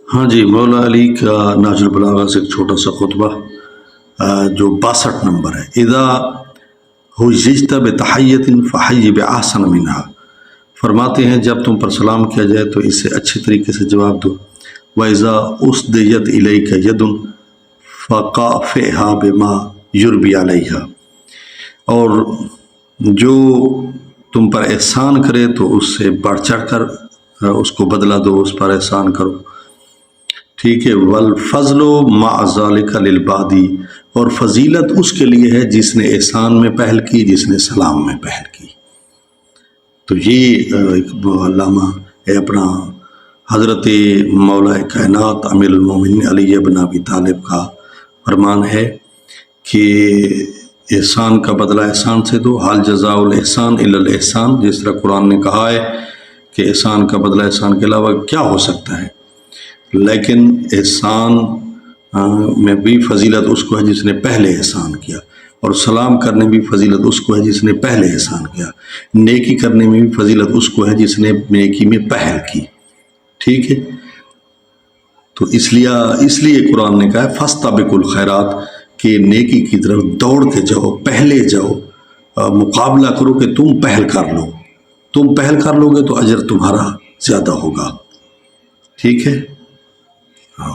ہاں جی، مولا علی کا نہج البلاغہ سے ایک چھوٹا سا خطبہ جو 62 نمبر ہے۔ اذا حججت بتحیۃ فحی باحسن منہا، فرماتے ہیں جب تم پر سلام کیا جائے تو اس سے اچھے طریقے سے جواب دو۔ وَإِذَا أُسْدِيَتْ إِلَيْكَ يَدٌ فَقَافِئْهَا بِمَا يُرْبِي عَلَيْهَا، اور جو تم پر احسان کرے تو اس سے بڑھ چڑھ کر اس کو بدلہ دو، اس پر احسان کرو، ٹھیک ہے۔ وَالْفَضْلُ مَعَ ذَلِكَ لِلْبَادِ، اور فضیلت اس کے لیے ہے جس نے احسان میں پہل کی، جس نے سلام میں پہل کی۔ تو یہ علامہ اپنا حضرت مولا کائنات امیر المومنین علی بن ابی طالب کا فرمان ہے کہ احسان کا بدلہ احسان سے دو، حال جزاء الاحسان الا الاحسان، جس طرح قرآن نے کہا ہے کہ احسان کا بدلہ احسان کے علاوہ کیا ہو سکتا ہے، لیکن احسان میں بھی فضیلت اس کو ہے جس نے پہلے احسان کیا، اور سلام کرنے میں بھی فضیلت اس کو ہے جس نے پہلے احسان کیا، نیکی کرنے میں بھی فضیلت اس کو ہے جس نے نیکی میں پہل کی، ٹھیک ہے۔ تو اس لیے قرآن نے کہا ہے فاستبقوا الخیرات، کہ نیکی کی طرف دوڑتے جاؤ، پہلے جاؤ، مقابلہ کرو کہ تم پہل کر لو، تم پہل کر لو گے تو اجر تمہارا زیادہ ہوگا، ٹھیک ہے۔ ہاں